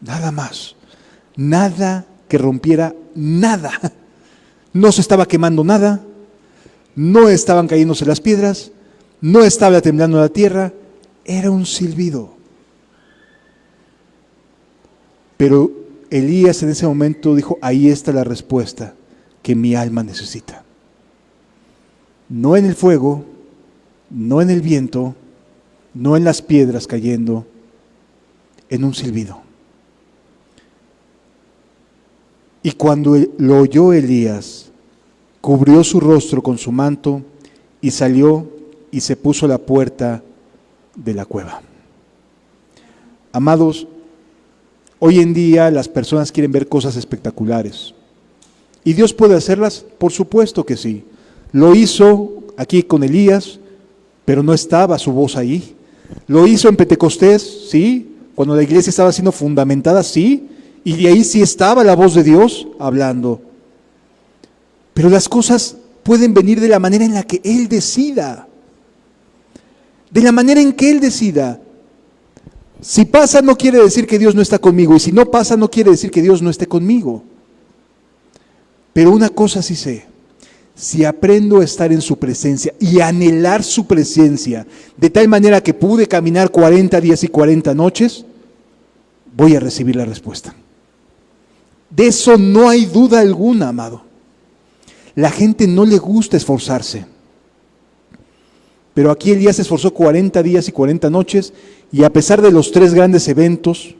[SPEAKER 1] Nada más. Nada que rompiera nada. No se estaba quemando nada. No estaban cayéndose las piedras. No estaba temblando la tierra. Era un silbido. Pero Elías en ese momento dijo, ahí está la respuesta que mi alma necesita. No en el fuego, no en el viento, no en las piedras cayendo, en un silbido. Y cuando lo oyó Elías, cubrió su rostro con su manto y salió y se puso a la puerta de la cueva. Amados, hoy en día las personas quieren ver cosas espectaculares. ¿Y Dios puede hacerlas? Por supuesto que sí. Lo hizo aquí con Elías, pero no estaba su voz ahí. Lo hizo en Pentecostés, sí. Cuando la iglesia estaba siendo fundamentada, sí. Y de ahí sí estaba la voz de Dios hablando. Pero las cosas pueden venir de la manera en la que Él decida. De la manera en que Él decida. Si pasa no quiere decir que Dios no está conmigo. Y si no pasa no quiere decir que Dios no esté conmigo. Pero una cosa sí sé, si aprendo a estar en su presencia y anhelar su presencia, de tal manera que pude caminar 40 días y 40 noches, voy a recibir la respuesta. De eso no hay duda alguna, amado. La gente no le gusta esforzarse. Pero aquí Elías se esforzó 40 días y 40 noches y a pesar de los 3 grandes eventos,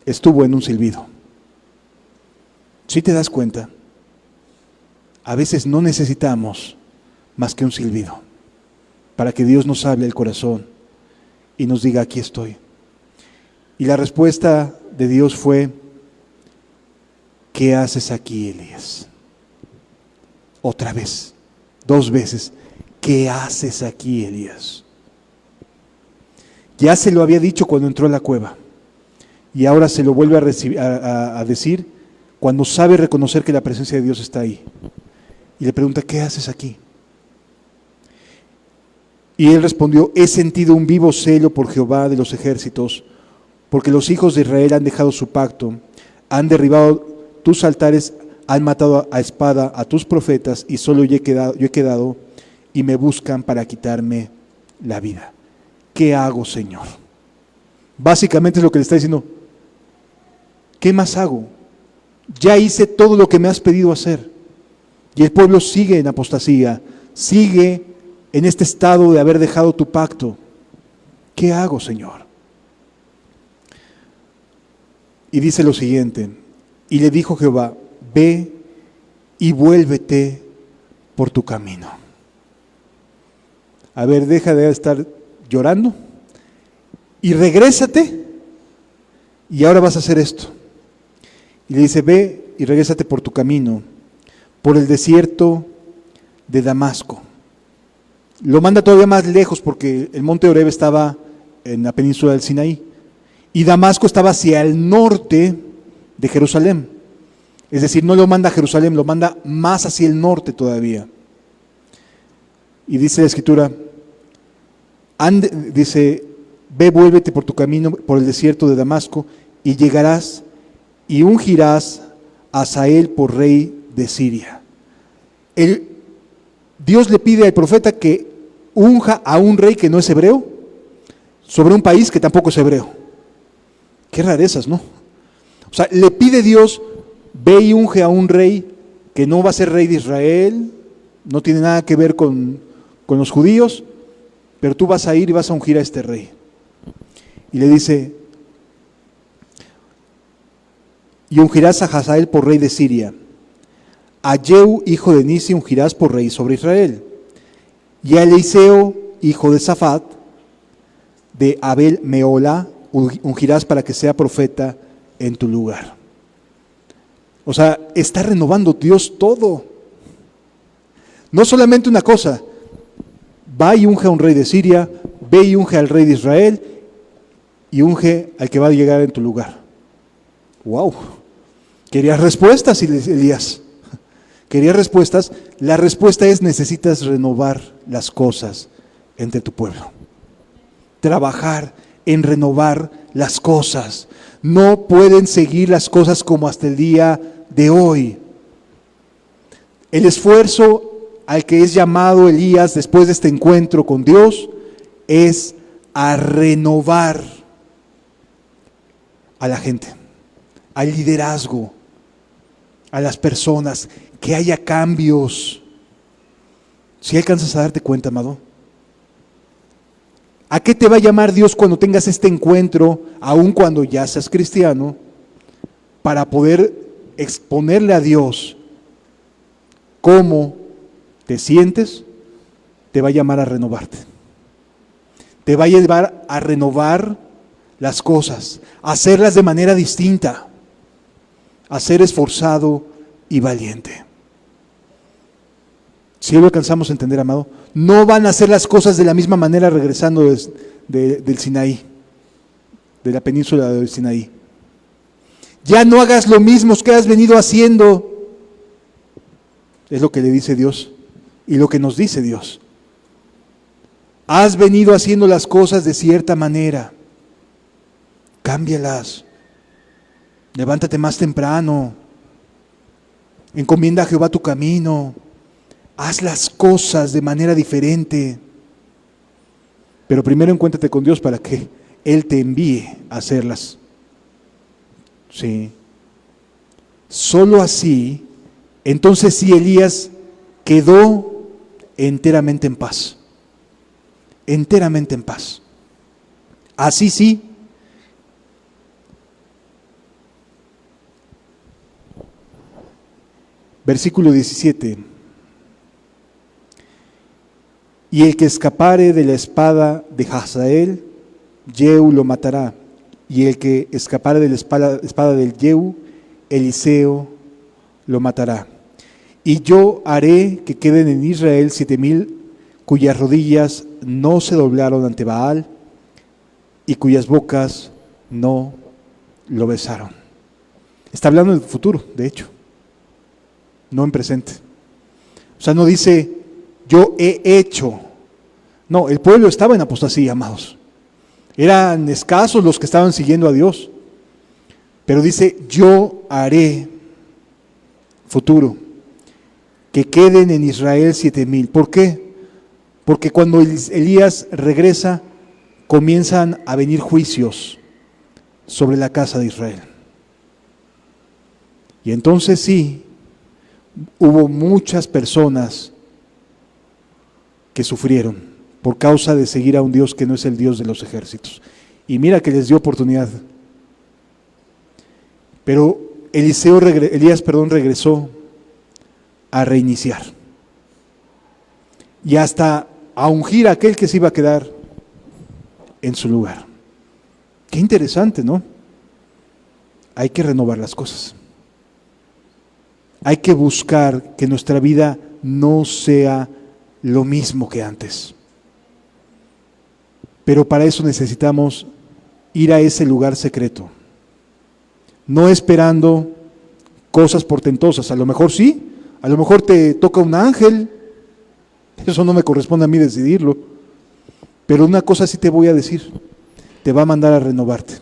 [SPEAKER 1] estuvo en un silbido. ¿Sí te das cuenta? A veces no necesitamos más que un silbido para que Dios nos hable el corazón y nos diga, aquí estoy. Y la respuesta de Dios fue, ¿qué haces aquí, Elías? Otra vez, 2 veces, ¿qué haces aquí, Elías? Ya se lo había dicho cuando entró a la cueva y ahora se lo vuelve a decir cuando sabe reconocer que la presencia de Dios está ahí. Y le pregunta, ¿qué haces aquí? Y él respondió, he sentido un vivo celo por Jehová de los ejércitos, porque los hijos de Israel han dejado su pacto, han derribado tus altares, han matado a espada a tus profetas, y solo yo he quedado, y me buscan para quitarme la vida. ¿Qué hago, Señor? Básicamente es lo que le está diciendo. ¿Qué más hago? Ya hice todo lo que me has pedido hacer. Y el pueblo sigue en apostasía, sigue en este estado de haber dejado tu pacto. ¿Qué hago, Señor? Y dice lo siguiente, y le dijo Jehová, ve y vuélvete por tu camino. A ver, deja de estar llorando y regrésate y ahora vas a hacer esto. Y le dice, ve y regrésate por tu camino, por el desierto de Damasco. Lo manda todavía más lejos porque el monte Oreb estaba en la península del Sinaí y Damasco estaba hacia el norte de Jerusalén. Es decir, no lo manda a Jerusalén, lo manda más hacia el norte todavía. Y dice la Escritura, dice, ve, vuélvete por tu camino, por el desierto de Damasco, y llegarás y ungirás a Hazael por rey de Siria. Dios le pide al profeta que unja a un rey que no es hebreo sobre un país que tampoco es hebreo. Qué rarezas, ¿no? O sea, le pide Dios, ve y unge a un rey que no va a ser rey de Israel, no tiene nada que ver con los judíos, pero tú vas a ir y vas a ungir a este rey. Y le dice, y ungirás a Hazael por rey de Siria. A Jehu, hijo de Nisi, ungirás por rey sobre Israel. Y a Eliseo, hijo de Safat, de Abel Meola, ungirás para que sea profeta en tu lugar. O sea, está renovando Dios todo. No solamente una cosa, va y unge a un rey de Siria, ve y unge al rey de Israel, y unge al que va a llegar en tu lugar. ¡Wow! ¿Querías respuestas, Elías? ¿Querías respuestas? La respuesta es: necesitas renovar las cosas entre tu pueblo. Trabajar en renovar las cosas. No pueden seguir las cosas como hasta el día de hoy. El esfuerzo al que es llamado Elías después de este encuentro con Dios es a renovar a la gente, al liderazgo, a las personas, que haya cambios. ¿Si alcanzas a darte cuenta, amado? ¿A qué te va a llamar Dios cuando tengas este encuentro, aun cuando ya seas cristiano, para poder exponerle a Dios cómo te sientes? Te va a llamar a renovarte. Te va a llevar a renovar las cosas, a hacerlas de manera distinta, a ser esforzado y valiente. Si lo alcanzamos a entender, amado, no van a hacer las cosas de la misma manera regresando del Sinaí, de la península del Sinaí. Ya no hagas lo mismo que has venido haciendo. Es lo que le dice Dios y lo que nos dice Dios. Has venido haciendo las cosas de cierta manera. Cámbialas. Levántate más temprano. Encomienda a Jehová tu camino. Haz las cosas de manera diferente. Pero primero encuéntrate con Dios para que Él te envíe a hacerlas. Sí. Solo así, entonces sí, Elías quedó enteramente en paz. Enteramente en paz. Así sí. Versículo 17. Y el que escapare de la espada de Hazael, Jehu lo matará. Y el que escapare de la espada del Jehu, Eliseo lo matará. Y yo haré que queden en Israel 7,000 cuyas rodillas no se doblaron ante Baal y cuyas bocas no lo besaron. Está hablando del futuro, de hecho, no en presente. O sea, no dice yo he hecho. No, el pueblo estaba en apostasía, amados. Eran escasos los que estaban siguiendo a Dios. Pero dice yo haré, futuro, que queden en Israel 7,000. ¿Por qué? Porque cuando Elías regresa, comienzan a venir juicios sobre la casa de Israel. Y entonces sí, hubo muchas personas que sufrieron por causa de seguir a un Dios que no es el Dios de los ejércitos. Y mira que les dio oportunidad. Pero Elías regresó a reiniciar. Y hasta a ungir a aquel que se iba a quedar en su lugar. Qué interesante, ¿no? Hay que renovar las cosas. Hay que buscar que nuestra vida no sea lo mismo que antes. Pero para eso necesitamos ir a ese lugar secreto. No esperando cosas portentosas. A lo mejor sí, a lo mejor te toca un ángel. Eso no me corresponde a mí decidirlo. Pero una cosa sí te voy a decir. Te va a mandar a renovarte.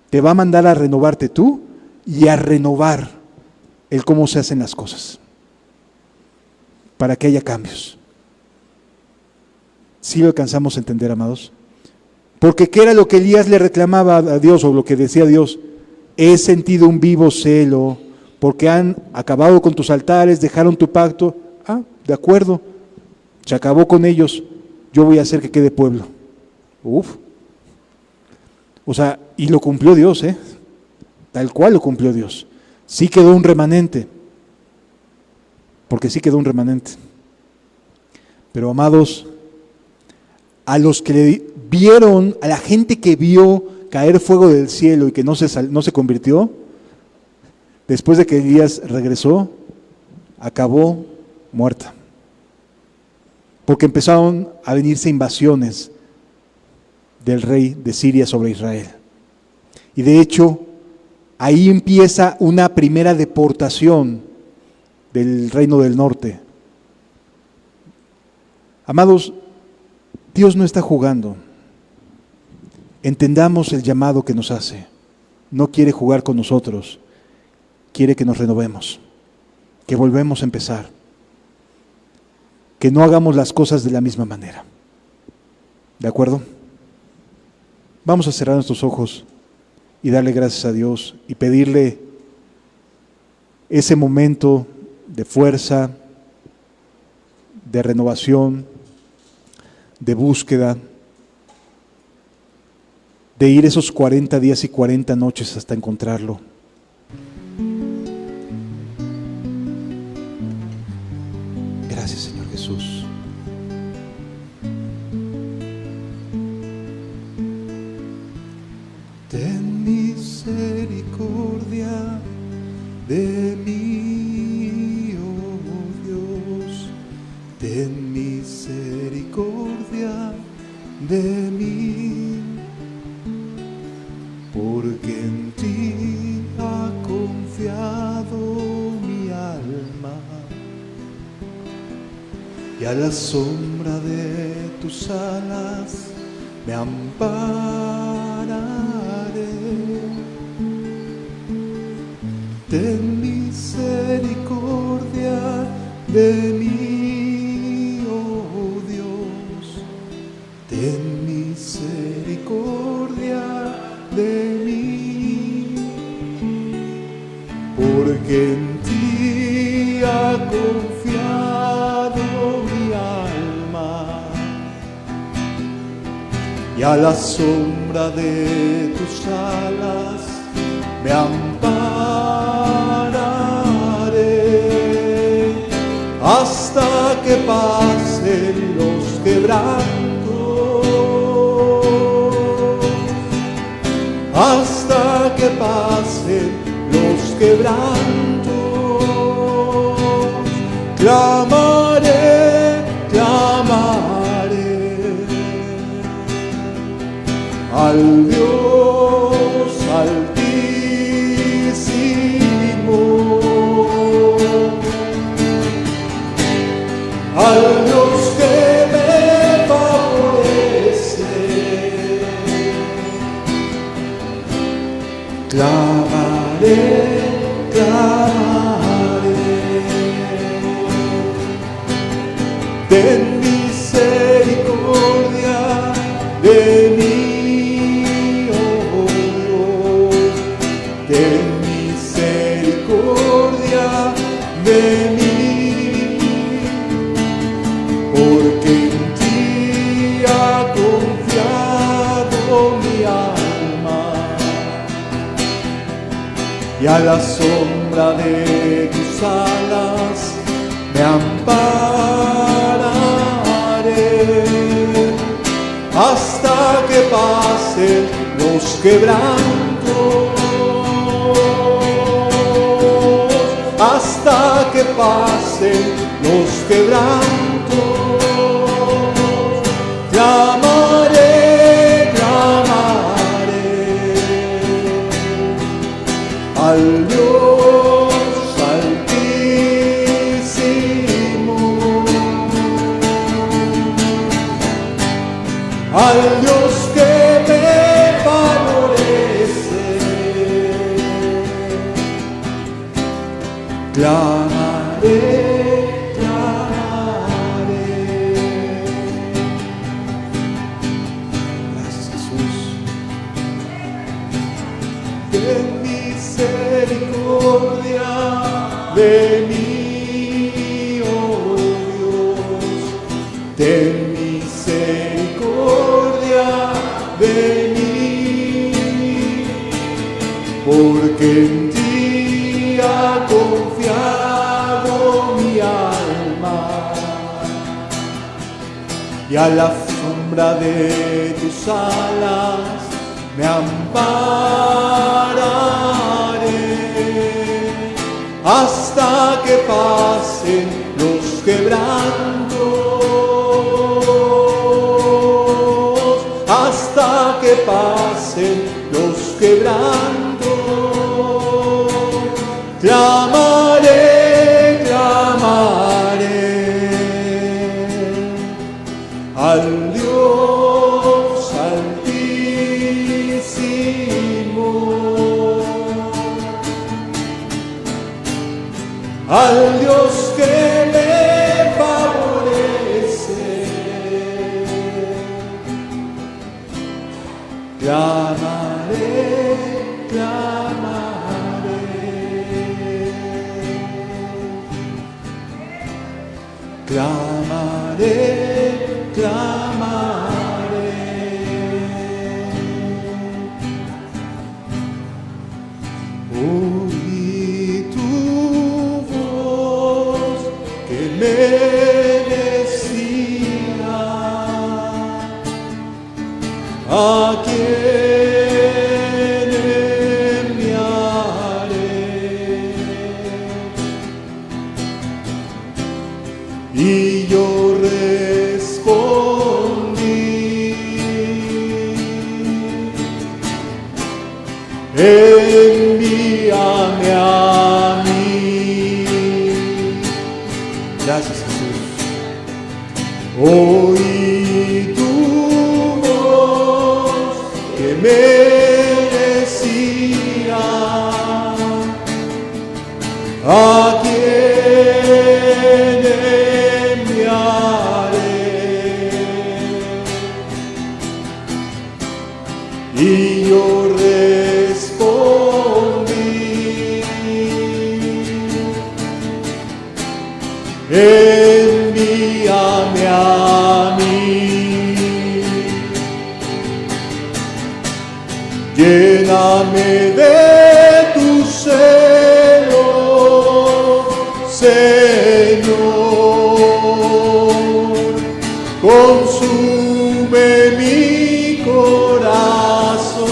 [SPEAKER 1] Te va a mandar a renovarte tú y a renovar el cómo se hacen las cosas. Para que haya cambios. ¿Sí lo alcanzamos a entender, amados? Porque ¿qué era lo que Elías le reclamaba a Dios o lo que decía Dios? He sentido un vivo celo porque han acabado con tus altares, dejaron tu pacto. Ah, de acuerdo, se acabó con ellos, yo voy a hacer que quede pueblo. Uf. O sea, y lo cumplió Dios, tal cual lo cumplió Dios. Sí quedó un remanente, porque sí quedó un remanente. Pero amados, a los que le vieron, a la gente que vio caer fuego del cielo y que no se convirtió, después de que Elías regresó, acabó muerta. Porque empezaron a venirse invasiones del rey de Siria sobre Israel. Y de hecho, ahí empieza una primera deportación del reino del norte. Amados, Dios no está jugando. Entendamos el llamado que nos hace. No quiere jugar con nosotros. Quiere que nos renovemos, que volvemos a empezar, que no hagamos las cosas de la misma manera. ¿De acuerdo? Vamos a cerrar nuestros ojos y darle gracias a Dios y pedirle ese momento de fuerza, de renovación, de búsqueda, de ir esos 40 días y 40 noches hasta encontrarlo. Gracias, Señor Jesús.
[SPEAKER 2] Ten misericordia de mí, oh Dios. Ten misericordia de mí, porque en ti ha confiado mi alma, y a la sombra de tus alas me ampararé. Ten misericordia de mí, oh Dios. Ten misericordia de mí, porque en ti ha confiado mi alma, y a la sombra de tus alas me ampararé, hasta que pasen los quebrantos, hasta que pasen los quebrantos. Clamaré, clamaré al Dios altísimo, al Dios que me favorece. Clamaré, clamaré. Ten misericordia de mí, oh Dios. Ten misericordia de mí, porque en ti ha confiado mi alma, y a la sombra de tus alas me ampararé, hasta que pasen los quebrantos, hasta que pasen los quebrantos. Clamaré, clamaré al Dios altísimo, al Dios que me favorece. Clamaré, clamaré ten misericordia de mí, oh Dios, ten misericordia de mí, porque en ti ha confiado mi alma, y a la sombra de tus alas me ampararé hasta que pasen los quebrantos, hasta que pasen los quebrantos. Clamaré, clamaré al Dios altísimo, al Dios que me favorece. Clamaré, clamaré, clamaré, clamaré. Oí tu voz que me decía: ¿a quién enviaré? Y yo respondí: envíame a mí. Gracias, Jesús. Oí tu voz que me decía: ¿a quién enviaré? Y yo respondí: envíame a mí. Lléname de tu celo, Señor, consume mi corazón,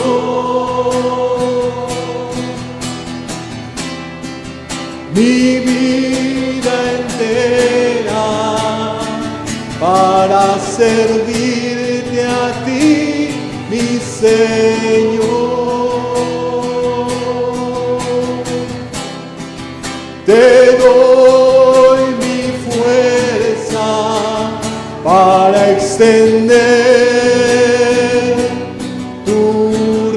[SPEAKER 2] mi vida entera, para servirte a ti, mi Señor. Te doy mi fuerza para extender tu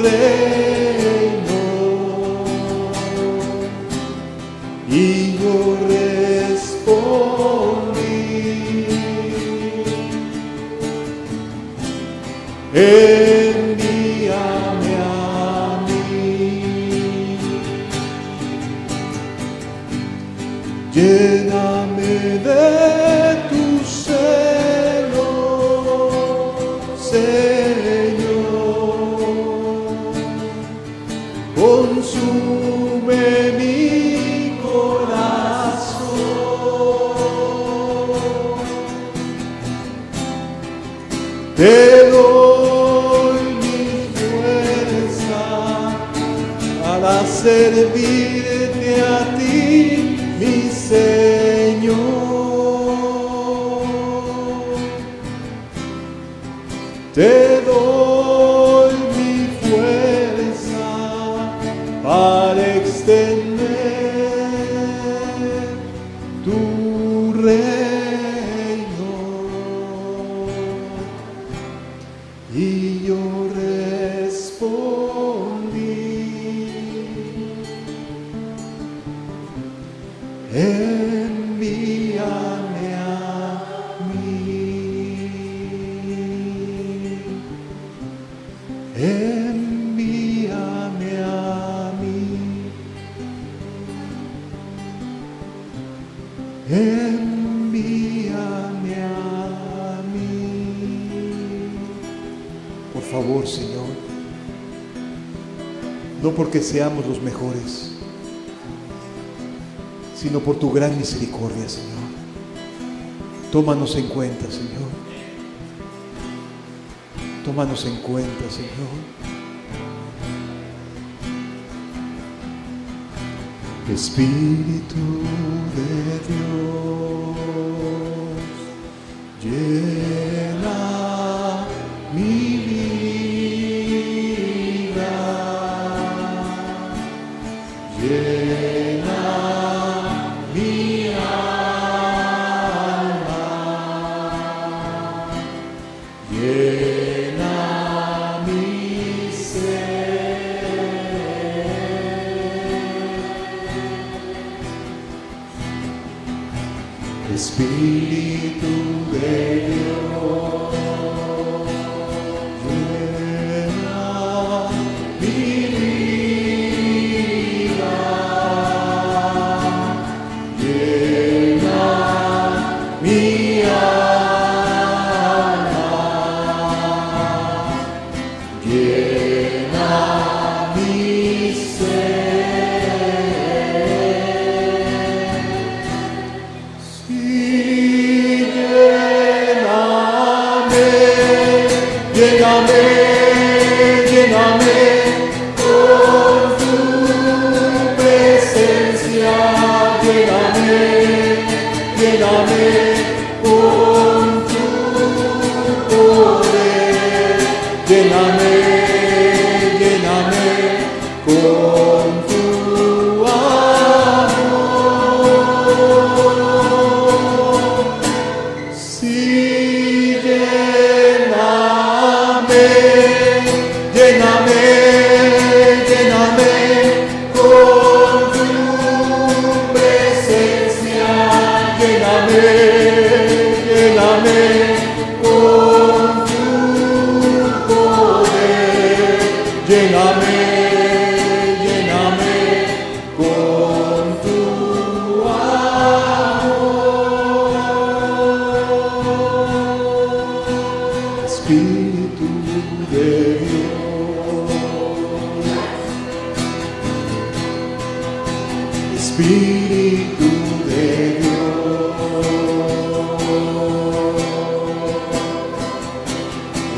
[SPEAKER 2] reino. Y yo respondí: envíame a mí. Lléname de tu celo, Señor, consume mi corazón. Te doy mi fuerza para servirte a ti, mi Señor. Te doy mi fuerza para extender tu reino. Y yo respondí: envíame a mí. Envíame a mí. envíame a mí.
[SPEAKER 1] Por favor, Señor, no porque seamos los mejores, sino por tu gran misericordia, Señor. Tómanos en cuenta, Señor. Tómanos en cuenta, Señor.
[SPEAKER 2] Espíritu de Dios, llena mi vida, llena mi alma, llena mi ser. Espíritu de Dios, llena mi vida, llena mi alma, llena mi ser. Lléname, lléname con tu presencia, lléname, lléname con tu poder, lléname, lléname con tu amor. Sí, lléname, lléname con tu presencia, lléname, lléname con tu poder, lléname, lléname con tu amor. Espíritu de Dios, Espíritu de Dios,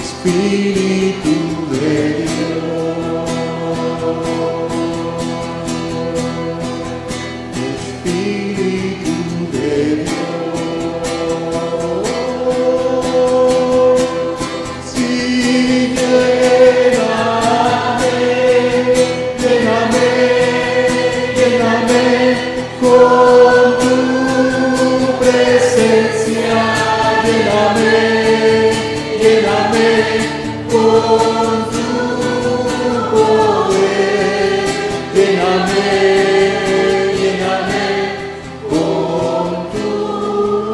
[SPEAKER 2] Espíritu de Dios, Espíritu de Dios, sí, lléname, lléname, lléname con tu presencia, lléname, lléname con tu poder, lléname, lléname con tu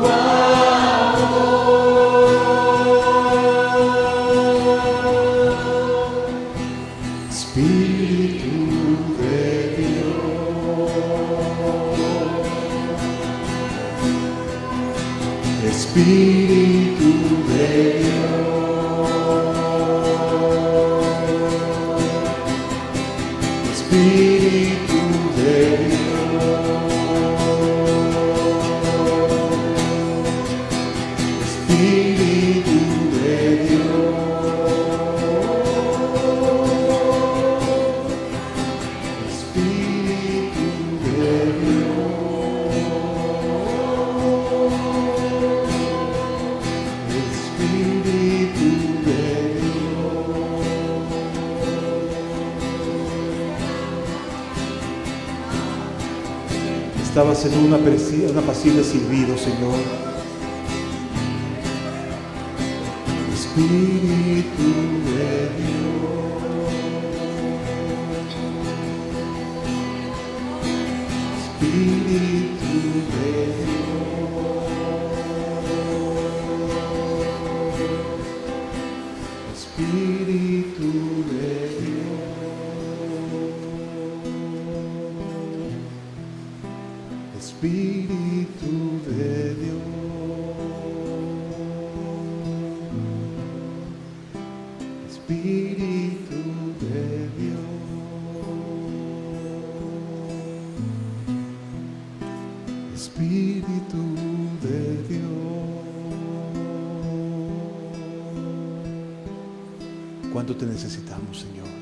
[SPEAKER 2] amor. Espíritu de Dios, Espíritu de Dios, Espíritu de Dios, Espíritu de Dios, Espíritu de
[SPEAKER 1] Estabas en un apacible silbido, Señor.
[SPEAKER 2] Espíritu de Dios, Espíritu de Dios, Espíritu de Dios, Espíritu de Dios. Espíritu de Dios. Espíritu de Dios.
[SPEAKER 1] ¿Cuánto te necesitamos, Señor?